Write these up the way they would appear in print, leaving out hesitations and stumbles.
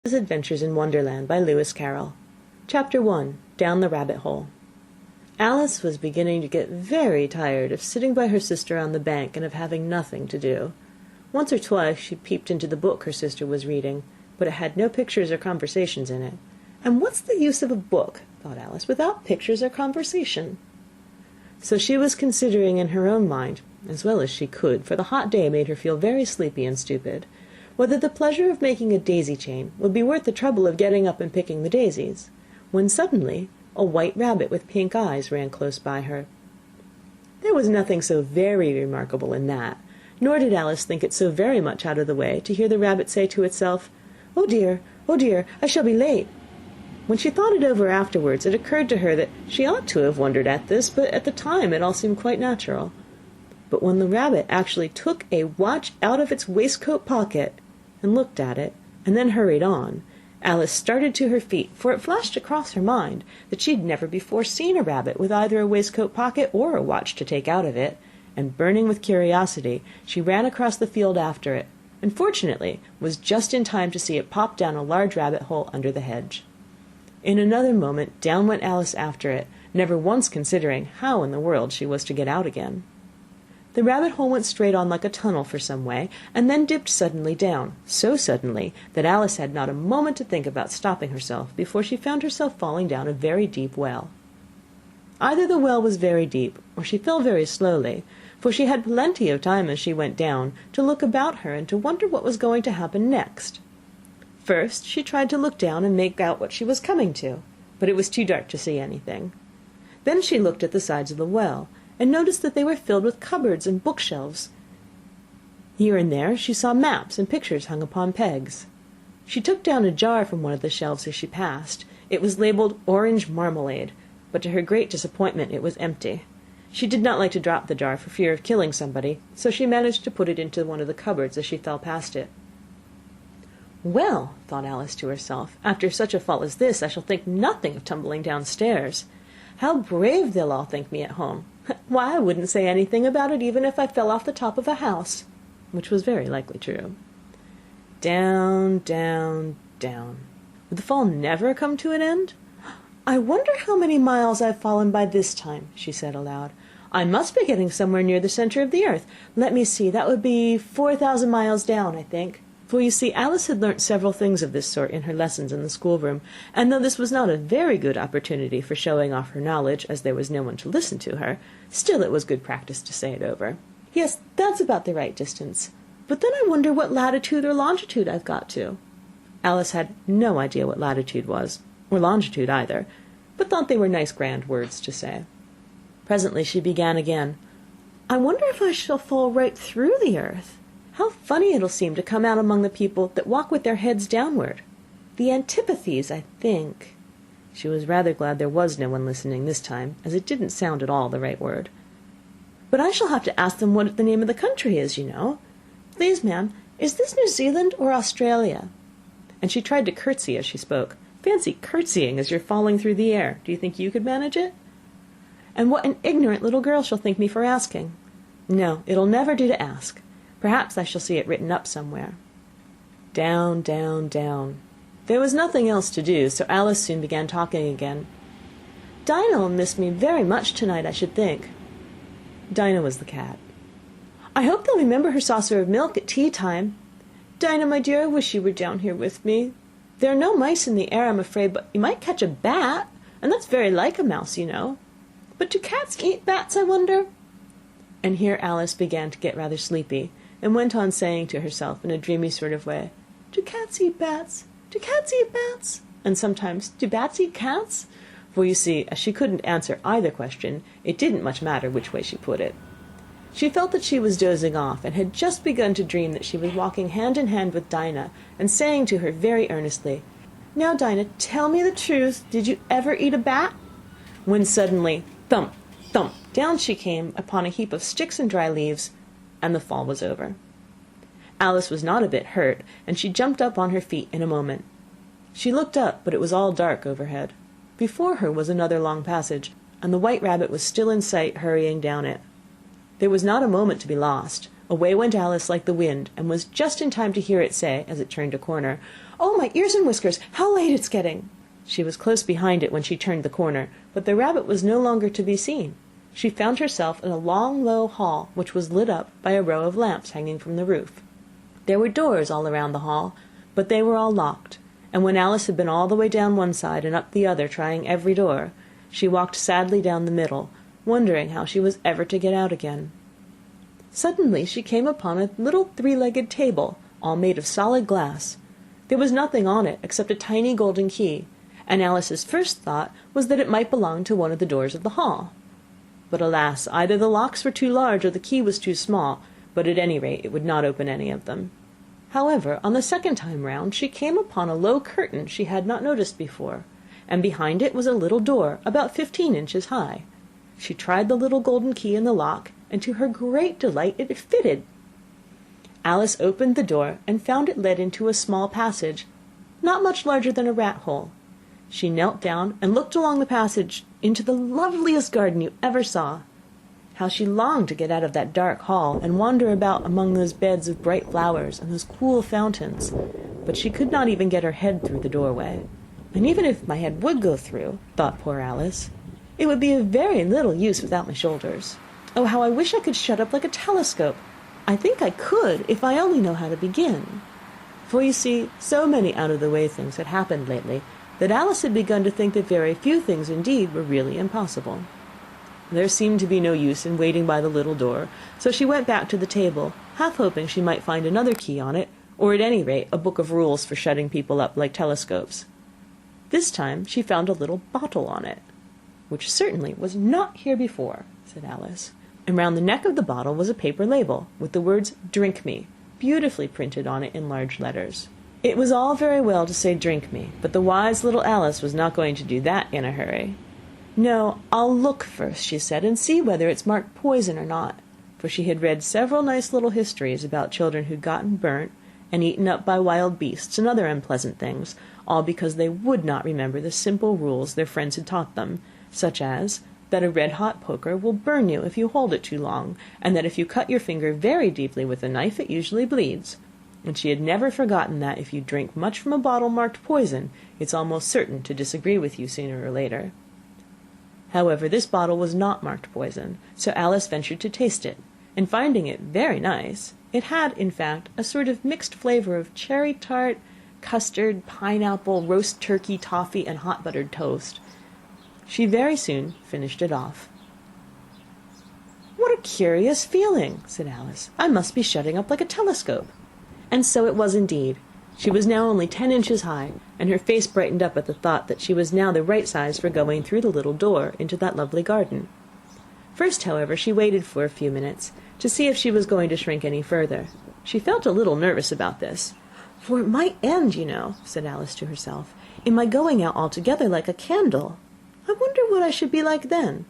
Alice's Adventures in Wonderland by Lewis Carroll. Chapter 1. Down the Rabbit Hole. Alice was beginning to get very tired of sitting by her sister on the bank and of having nothing to do. Once or twice she peeped into the book her sister was reading, but it had no pictures or conversations in it. And what's the use of a book, thought Alice, without pictures or conversation? So she was considering in her own mind, as well as she could, for the hot day made her feel very sleepy and stupid, whether the pleasure of making a daisy chain would be worth the trouble of getting up and picking the daisies, when suddenly a white rabbit with pink eyes ran close by her. There was nothing so very remarkable in that, nor did Alice think it so very much out of the way to hear the rabbit say to itself, oh dear, I shall be late." When she thought it over afterwards, it occurred to her that she ought to have wondered at this, but at the time it all seemed quite natural. But when the rabbit actually took a watch out of its waistcoat pocket and looked at it, and then hurried on, Alice started to her feet, for it flashed across her mind that she had never before seen a rabbit with either a waistcoat pocket or a watch to take out of it, and burning with curiosity, she ran across the field after it, and fortunately was just in time to see it pop down a large rabbit hole under the hedge. In another moment down went Alice after it, never once considering how in the world she was to get out again. The rabbit hole went straight on like a tunnel for some way, and then dipped suddenly down, so suddenly that Alice had not a moment to think about stopping herself before she found herself falling down a very deep well. Either the well was very deep, or she fell very slowly, for she had plenty of time as she went down to look about her and to wonder what was going to happen next. First she tried to look down and make out what she was coming to, but it was too dark to see anything. Then she looked at the sides of the well, and noticed that they were filled with cupboards and bookshelves. Here and there she saw maps and pictures hung upon pegs. She took down a jar from one of the shelves as she passed. It was labelled orange marmalade, but to her great disappointment it was empty. She did not like to drop the jar for fear of killing somebody, so she managed to put it into one of the cupboards as she fell past it. "Well," thought Alice to herself, "after such a fall as this I shall think nothing of tumbling downstairs. How brave they'll all think me at home! Why, I wouldn't say anything about it even if I fell off the top of a house," which was very likely true. Down, down, down. Would the fall never come to an end? "I wonder how many miles I've fallen by this time," she said aloud. "I must be getting somewhere near the center of the earth. Let me see, that would be 4,000 miles down, I think." For you see, Alice had learnt several things of this sort in her lessons in the schoolroom, and though this was not a very good opportunity for showing off her knowledge, as there was no one to listen to her, still it was good practice to say it over. "Yes, that's about the right distance. But then I wonder what latitude or longitude I've got to." Alice had no idea what latitude was, or longitude either, but thought they were nice grand words to say. Presently she began again. "I wonder if I shall fall right through the earth. How funny it'll seem to come out among the people that walk with their heads downward. The antipathies, I think." She was rather glad there was no one listening this time, as it didn't sound at all the right word. "But I shall have to ask them what the name of the country is, you know. Please, ma'am, is this New Zealand or Australia?" And she tried to curtsy as she spoke. Fancy curtsying as you're falling through the air. Do you think you could manage it? "And what an ignorant little girl she'll think me for asking. No, it'll never do to ask. Perhaps I shall see it written up somewhere." Down, down, down. There was nothing else to do, so Alice soon began talking again. "Dinah'll miss me very much tonight, I should think." Dinah was the cat. "I hope they'll remember her saucer of milk at tea time. Dinah, my dear, I wish you were down here with me. There are no mice in the air, I'm afraid, but you might catch a bat, and that's very like a mouse, you know. But do cats eat bats, I wonder?" And here Alice began to get rather sleepy, and went on saying to herself in a dreamy sort of way, "Do cats eat bats? Do cats eat bats? And sometimes, do bats eat cats?" For you see, as she couldn't answer either question, it didn't much matter which way she put it. She felt that she was dozing off, and had just begun to dream that she was walking hand in hand with Dinah, and saying to her very earnestly, "Now, Dinah, tell me the truth, did you ever eat a bat?" When suddenly, thump, thump, down she came upon a heap of sticks and dry leaves, and the fall was over. Alice was not a bit hurt, and she jumped up on her feet in a moment. She looked up, but it was all dark overhead. Before her was another long passage, and the white rabbit was still in sight, hurrying down it. There was not a moment to be lost. Away went Alice like the wind, and was just in time to hear it say, as it turned a corner, "Oh, my ears and whiskers, how late it's getting!" She was close behind it when she turned the corner, but the rabbit was no longer to be seen. She found herself in a long, low hall, which was lit up by a row of lamps hanging from the roof. There were doors all around the hall, but they were all locked, and when Alice had been all the way down one side and up the other, trying every door, she walked sadly down the middle, wondering how she was ever to get out again. Suddenly she came upon a little three-legged table, all made of solid glass. There was nothing on it except a tiny golden key, and Alice's first thought was that it might belong to one of the doors of the hall. But alas, either the locks were too large or the key was too small, but at any rate it would not open any of them. However, on the second time round she came upon a low curtain she had not noticed before, and behind it was a little door about 15 inches high. She tried the little golden key in the lock, and to her great delight it fitted. Alice opened the door and found it led into a small passage, not much larger than a rat hole. She knelt down and looked along the passage into the loveliest garden you ever saw. How she longed to get out of that dark hall and wander about among those beds of bright flowers and those cool fountains, but she could not even get her head through the doorway. And even if my head would go through, thought poor Alice, it would be of very little use without my shoulders. Oh, how I wish I could shut up like a telescope! I think I could, if I only know how to begin. For you see, so many out-of-the-way things had happened lately, that Alice had begun to think that very few things indeed were really impossible. There seemed to be no use in waiting by the little door, so she went back to the table, half hoping she might find another key on it, or at any rate a book of rules for shutting people up like telescopes. This time she found a little bottle on it, which certainly was not here before, said Alice, and round the neck of the bottle was a paper label, with the words "Drink me" beautifully printed on it in large letters. It was all very well to say "drink me," but the wise little Alice was not going to do that in a hurry. "No, I'll look first," she said, "and see whether it's marked poison or not," for she had read several nice little histories about children who'd gotten burnt and eaten up by wild beasts and other unpleasant things, all because they would not remember the simple rules their friends had taught them, such as that a red-hot poker will burn you if you hold it too long, and that if you cut your finger very deeply with a knife it usually bleeds. And she had never forgotten that if you drink much from a bottle marked poison, it's almost certain to disagree with you sooner or later. However, this bottle was not marked poison, so Alice ventured to taste it, and finding it very nice, it had, in fact, a sort of mixed flavour of cherry tart, custard, pineapple, roast turkey, toffee, and hot buttered toast. She very soon finished it off. "What a curious feeling," said Alice. "I must be shutting up like a telescope." And so it was indeed. She was now only 10 inches high, and her face brightened up at the thought that she was now the right size for going through the little door into that lovely garden. First, however, she waited for a few minutes, to see if she was going to shrink any further. She felt a little nervous about this, "for it might end, you know," said Alice to herself, "in my going out altogether like a candle. I wonder what I should be like then."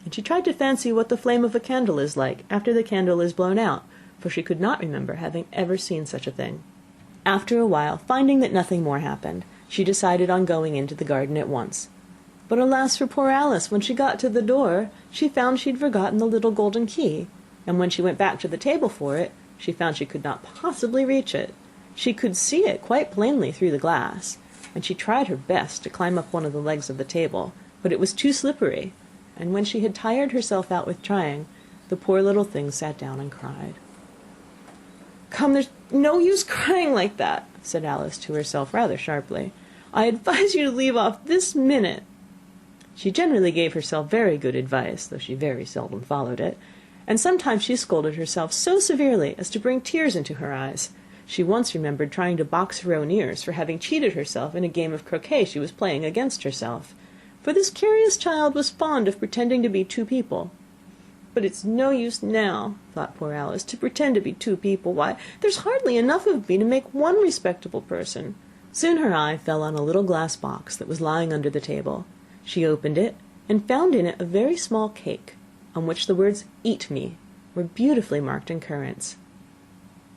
And she tried to fancy what the flame of a candle is like after the candle is blown out, for she could not remember having ever seen such a thing. After a while, finding that nothing more happened, she decided on going into the garden at once. But alas for poor Alice, when she got to the door, she found she'd forgotten the little golden key, and when she went back to the table for it, she found she could not possibly reach it. She could see it quite plainly through the glass, and she tried her best to climb up one of the legs of the table, but it was too slippery, and when she had tired herself out with trying, the poor little thing sat down and cried. "Come, there's no use crying like that," said Alice to herself rather sharply. "I advise you to leave off this minute." She generally gave herself very good advice, though she very seldom followed it, and sometimes she scolded herself so severely as to bring tears into her eyes. She once remembered trying to box her own ears for having cheated herself in a game of croquet she was playing against herself, for this curious child was fond of pretending to be two people. "But it's no use now," thought poor Alice, "to pretend to be two people. Why, there's hardly enough of me to make one respectable person." Soon her eye fell on a little glass box that was lying under the table. She opened it, and found in it a very small cake, on which the words "Eat me" were beautifully marked in currants.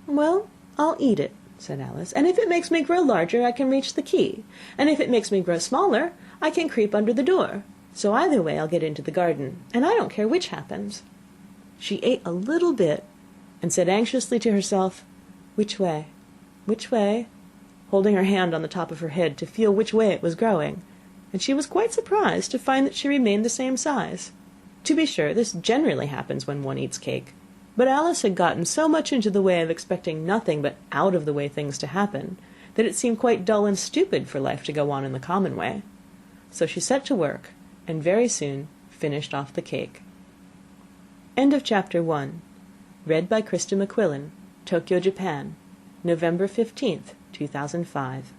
"Well, I'll eat it," said Alice, "and if it makes me grow larger, I can reach the key, and if it makes me grow smaller, I can creep under the door. So either way I'll get into the garden, and I don't care which happens." She ate a little bit, and said anxiously to herself, "Which way? Which way?" holding her hand on the top of her head to feel which way it was growing, and she was quite surprised to find that she remained the same size. To be sure, this generally happens when one eats cake, but Alice had gotten so much into the way of expecting nothing but out of the way things to happen, that it seemed quite dull and stupid for life to go on in the common way. So she set to work, and very soon finished off the cake. End of Chapter 1. Read by Krista McQuillan, Tokyo, Japan, November 15th, 2005.